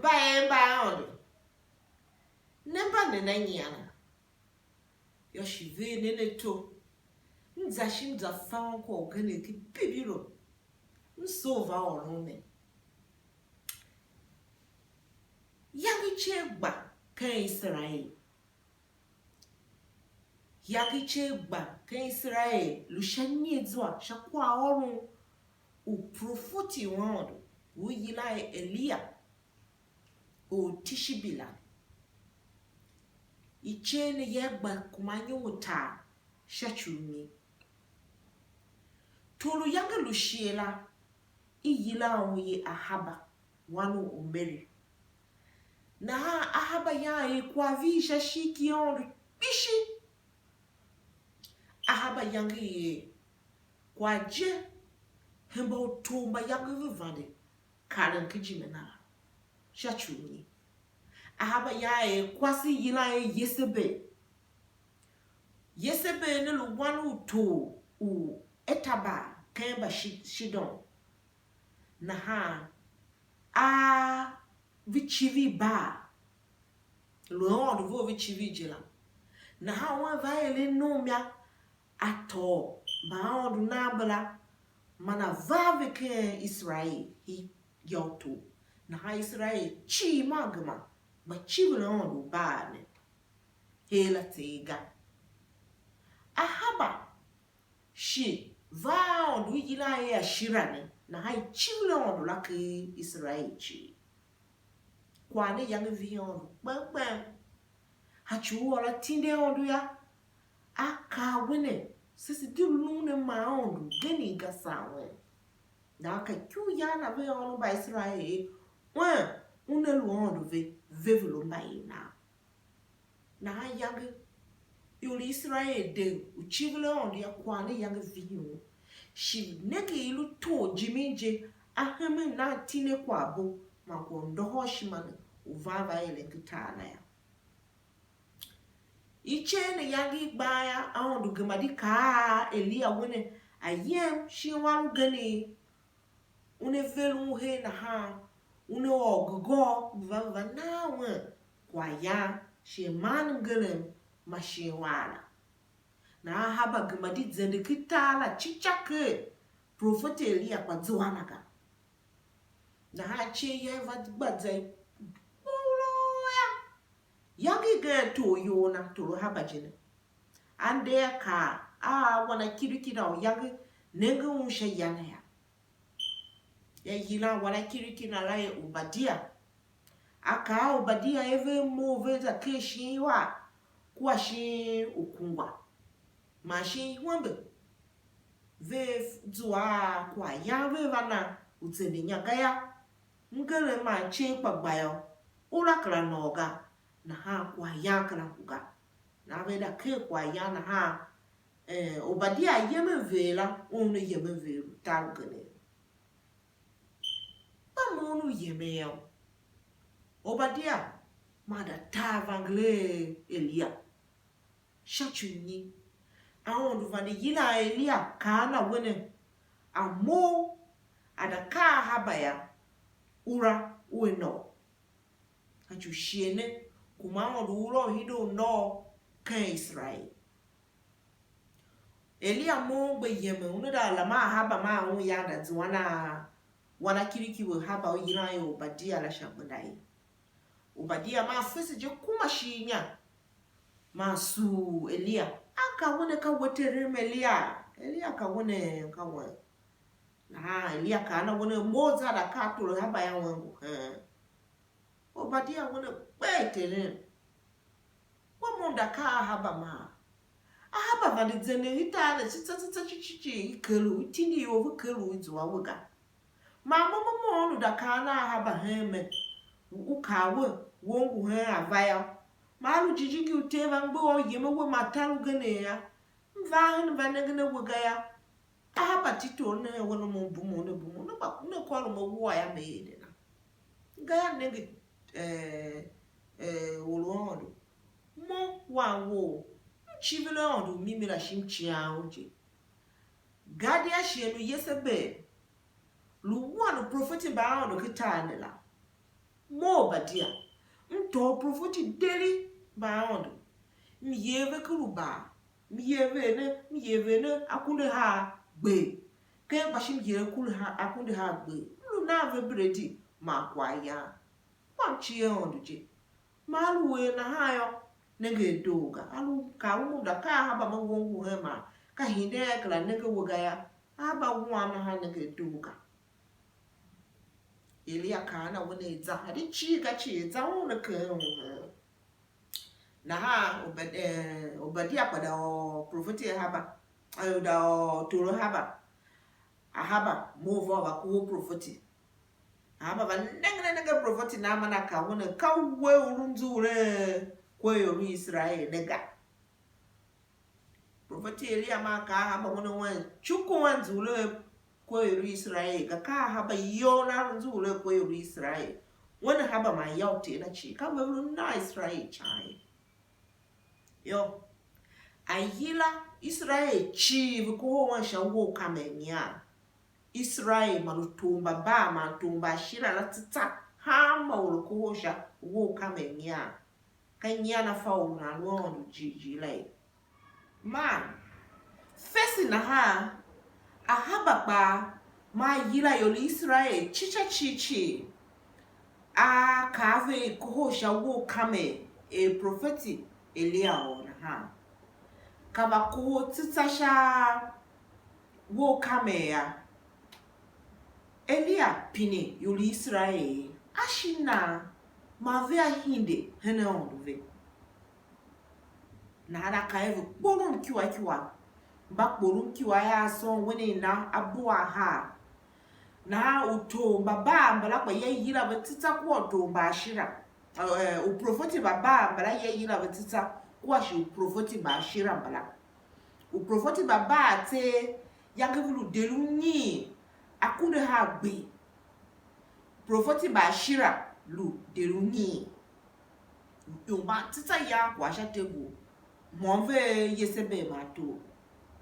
Mba ondo. Nemba nenanyana. Yoshive neneto. Nzashim za fawn ko gane ki bibiro. Nsova orume. Yagichegba ken Israel. Yagichegba ken Israel. Lushanyezwa shakwa orun. O profoti wando. O yila Elia. O Tishibila. Ichene yegba kumanyo uta shachumi. Tolu yanga lushiela. Iyila onye Ahaba. Wanu umeri. Na Ahaba ya kwa visha shiki ondu. Bishi. Ahaba yanga kwa je. Hemba utumba yanga vivande. Karen kijimena. Shachumi. Ahaba ya kwasi yila Yesebe. Yesebe nelu wanu to u etaba kemba shidon. Na a vichivi ba. Luon vo vichivi jela. Na wan va ele nomia ato ba ondu nabala mana va veke Israel hi yoto. Na Israel chi magma. Ma chibula ondu bane. Hela tega. Ahaba. Shi. Va ondu yila ya shirane. Na chibula ondu laki Israel chi. Kwane yange vi ondu. Bang. Hachu wala tinde ondu ya. Aka wene. Sisi dilune ma ondu. Geni gasawe. Na aka kyu yana vi ondu ba Israel. Unelu ondu ve. Vevelo mbaina. Na yange yuli Israel de uchivile ondu ya kwane yange viyo. Shi neke ilu to jiminje aheme na tine kwabo makondo hoshimane uvava ele kitana ya. Ichene yange baya ondu gemadi ka Elia wene ayem shi waru gani une velu he na une ogogo vava nawe kwa ya she man gelem mashewala na Ahaba gemadi zende kitala chichake prophet Elia kwa zwanaka na che ye vadbadze yangi ge to yona to Ahaba jene ande ka wana kirikira yangi nenge unsha yana ya yila wana kirikira la Obadia aka Obadia eve move za keshi wa kwa shi ukungwa mashi wambe ve zua kwa ya ve vana utsende nyakaya ngere ma che kpagbayo ura kala noga na kwa ya kala kuga na ve da ke kwa ya na Obadia yeme vela onu yeme velu talgene monu yemeo. Obadia mada tavangle Elia. Shachuni. Aondu vani yila Elia kana wene. Amo adaka habaya ura ueno. Hachushene kumaondu uro hido no ke Israel. Elia mo be yeme unada lama haba ma yanda wana kiriki we haba yina yo Obadia la shabundai. Obadia ma fese je kuma shinya masu Elia aka wone ka wotere Elia ka wone ka wone na Elia ka na wone moza da ka to haba ya wangu Obadia wone betere wamonda ka haba ma ahaba vani zene hitale chichi ikelu tini yo kelu izwa wuga mama onu da kana haba heme ukawe wongu he avaya malu jijigi uteva ngbo yeme we matalu gene ya mvahen vanegene wuga ya ahaba tito ne wono bumo ne ba ne kwalo mo wo ya meede na ngaya nege wolondo mo wanwo chivile ondu mimira shimchi auje gadi ashenu Yesebe luwanu profeti ba ondu kitanela mo Obadia mto profeti deli baondo miyeve kuruba miyeve ne akunde ha gbe ke bashim ye kul ha akunde ha gbe lu na ve bredi ma kwa ya kwamchi onduje malu we na hayo nege doga alu ka umuda ka haba mawongu hema ka hinde kala nege wogaya haba wana ha nege doga Elia kana wone za hadi chiga za wona ke na ha obadia pada profeti haba da toro haba ahaba move over ku profeti haba ba nenge profeti na mana ka wona ka we urunzure kweyo Israel nega profeti Elia ma ka haba wona wan chuku wanzule kweyo Israel ka haba yona nzule kweyo Israel wona haba ma yaute na chi ka we na Israel chai yo ayila Israel chi ko wan shawo kamenya Israel malutumba ba matumba shira la tita ha mauluko sha wo kamenya kanya na fauna no jiji lai man fesi na ha ahaba ba ma yila yoli Israel chichi a kave kohosha wo kame prophetic Elia ona ha kaba ko titasha wo kame ya Elia pini yoli Israel ashina mavea hindi hene onduve na ada kaevu bolon kiwa bakbolun kiwa ya son wene na abua ha na uto baba mbala kwa ye yira betita kwa to bashira o profeti baba mbala ye yira betita kwa shi o profeti bashira mbala o profeti baba te yangevulu delunyi akunde ha gbe profeti bashira lu delunyi yomba tita ya kwa shategu monve yesebe mato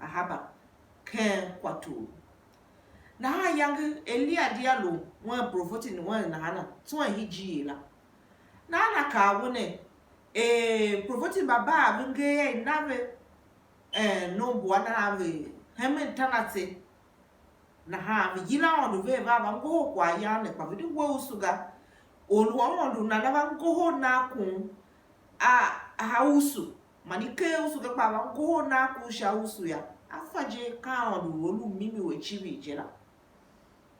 ahaba ken kwato na ha yang Elia dialo wan profeti ni wan na hana tun hiji la na ka wone profeti baba binge nave no bua na ave hemen tanate na ha vigila on ve baba ngo kwa ya ne kwa vidi wo usuga olu on na na ngo na kun hausu manike usuga kwa ngo na ku sha usu ya afaje ka on olu mimi we chibi jela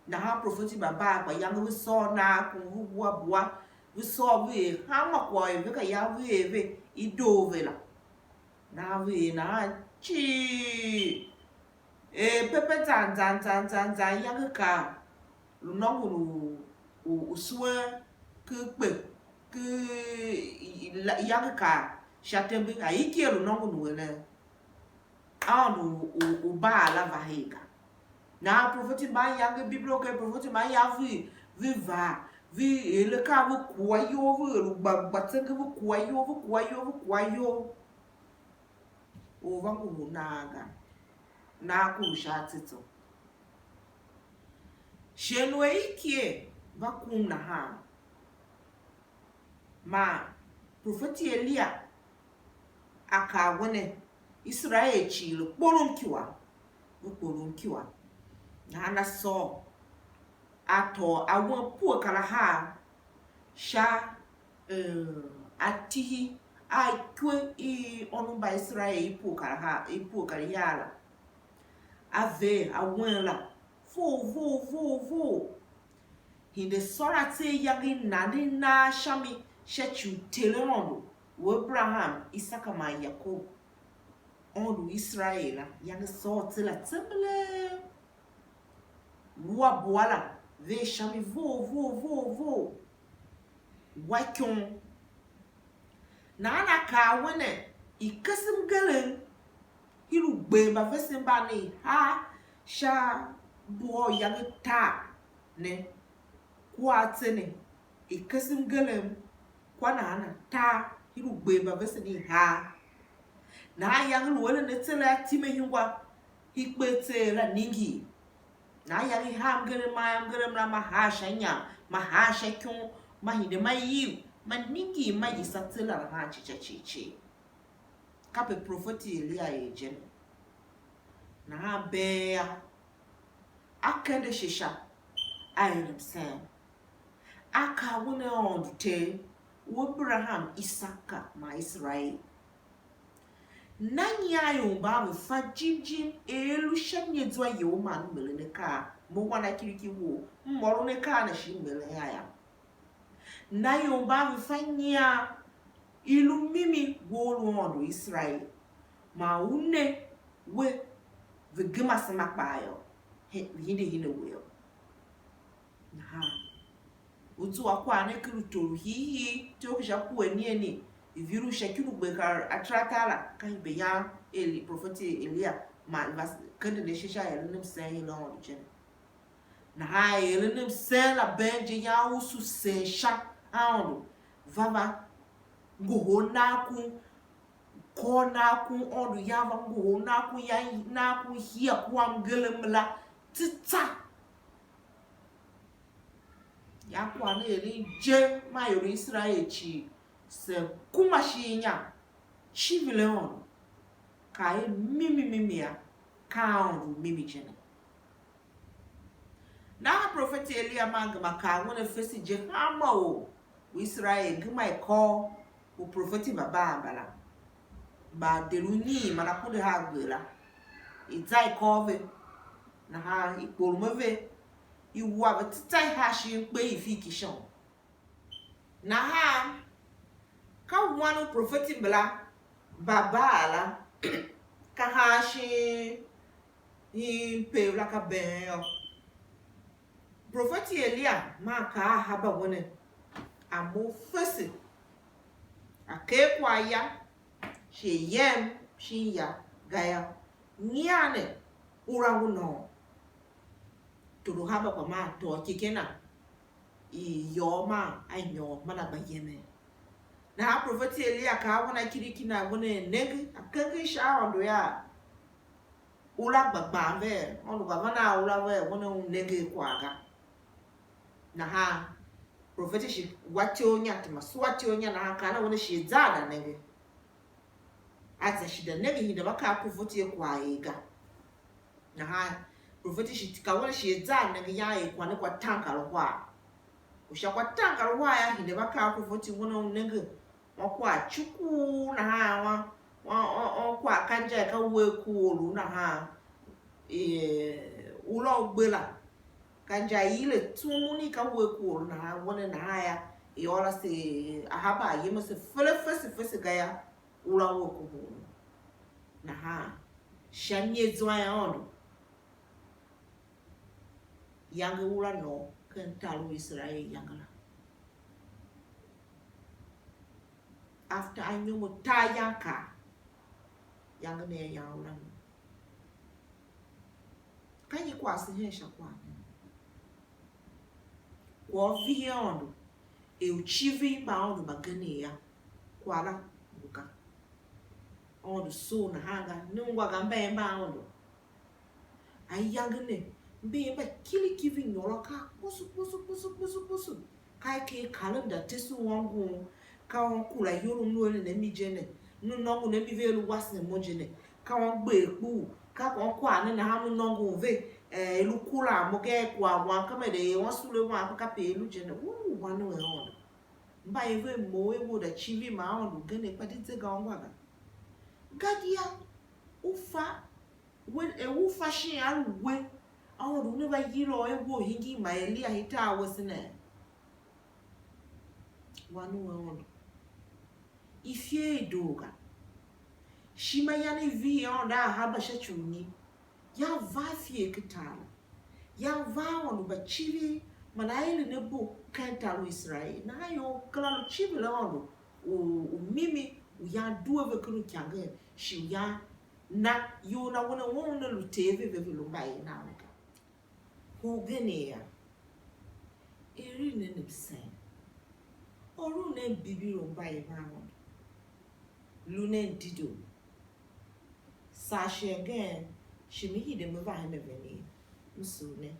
na ha profeti baba kwa yang we so na ku bua we so we ha ma kwa we ka ya we idove la na we na chi pepe zan yang ka lu no lu uswe ke yang ka shatembe aiki lu no lu ne anu u ba la vahega na profeti ba yang biblo ke profeti ma ya va ele ka bu kwayo lu gbatsenga bu kwayo o vangu naga na kurusha tito shenwe ikie vakun na ha ma profeti Elia aka wone Israel chilo polon kiwa na so ato awon pu kala ha sha atihi aikwe onumba Israel ipu kala yala ave awela vo hinde sora te yagi nadi na shami shechu telemondo Abraham Isaka ma Yakob ondu Israel yagi sorti la temble wa boala ve shami vo wakyon na ka wene ikasim galen hiru gbe ba vesin ba ni ha sha bo yang ta ne kwate ne ikasim galen kwana na ta hiru gbe ba vesin ni ha na yang wele ne tele time hingwa hikpete la ningi na yang ham gele ma na ma ha shanya ma ha shekun mahinde mayiu maniki mayi satela ha chiche kape profeti Elia ejen na ha be akende shisha ayirim sen aka wona ondute Abraham Isaka ma Israel nanya yo ba fa jinjin elu shanye dwa yo man melene ka mo wana kiriki wo mmoro ne ka na shi mele ya na yo ba fa nya ilu mimi wo lo Israel ma une we the gima sama payo he hinde we na utu akwa ne kruto hihi tokisha ku eni viru shakiru bekar atratala kan be ya eli profeti Elia ma kande ne shisha ya nim sen no jen na ha ele nim sen la benje ya usu sen sha aonu vava go na ku ko na ku odu ya va go na ku ya na ku hia ku am gelemla tita ya kwa na ele je ma yo Israel chi se kuma shinya chivile on kai mimi ya kaundu mimi jene na prophet Elia manga maka wona fesi je hama o Israel gima ko o prophet baba bala ba deluni mana kude ha gbela izai kove na ha iporumove iwa betitai ha shi pe ifikishon na ha ka wanu prophet bala babala ka ha shi pe la ka ben prophet Elia ma ka ha ba wona amo fesi ake kwa ya she yem shi ya gaya niane ura uno to ha ba kwa ma to kikena I yoma anyo mana bayene na prophet Elia ka wona kiriki na wona neg akake sha ondo ya ula gbagba ve onu baba na ula ve wona neg kwaga na ha prophet shi wati onya tma swati onya na ka na wona shi zada neg aza shi da neg hinda baka prophet kwa ega na ha prophet shi ka wona shi zada neg ya kwa ne kwa tanka lo kwa ushakwa tanka lo ya hinda baka prophet wona neg kwa chuku na ha wa kwa kanja ka we ku olu na ha ulo gbela kanja ile tumuni ka we ku olu na ha wona na ha ya yola se ahaba yema se fese gaya ula wo ku na ha shanye zwa ya ondo yanga ula no kan talu Israel yangala after I knew mutayaka yang ne ya ulan kanyi kwasi hesha kwa kwa viondo e uchivi baondo bagane ya kwala buka ondo so na hanga nungwa gambe baondo ayangne mbe ba kili kivi nyoloka pusu kai ke kalenda tesu wangu ka won kula yoro nu le mi jene nu nongu ne mi velu wasne mo jene ka won gbe epu ka won kwa ni na ha nu nongu ve elu kula mo ke kwa wan ka me de won sule wan ka pe elu jene wa nu e on mba eve mo e wo da chivi ma on gene pa dit ga on waga gadia ufa we e ufa shi aru we awon nu ba yiro e wo hingi ma eli ahita wasne wa nu e on ifie doga shima yani vi onda haba shachuni ya vafie kitala ya vaonu bachivi manaili nebo kantalo Israel na yo klalo chivi laondo o mimi ya duwe vekuru kyange shi ya na yo na wona luteve vevelumbai na weka hogenea eri nenepsen oru ne bibiro mbai vaondo Lune dido Sasha again Shimihi de Mavine Veni Musune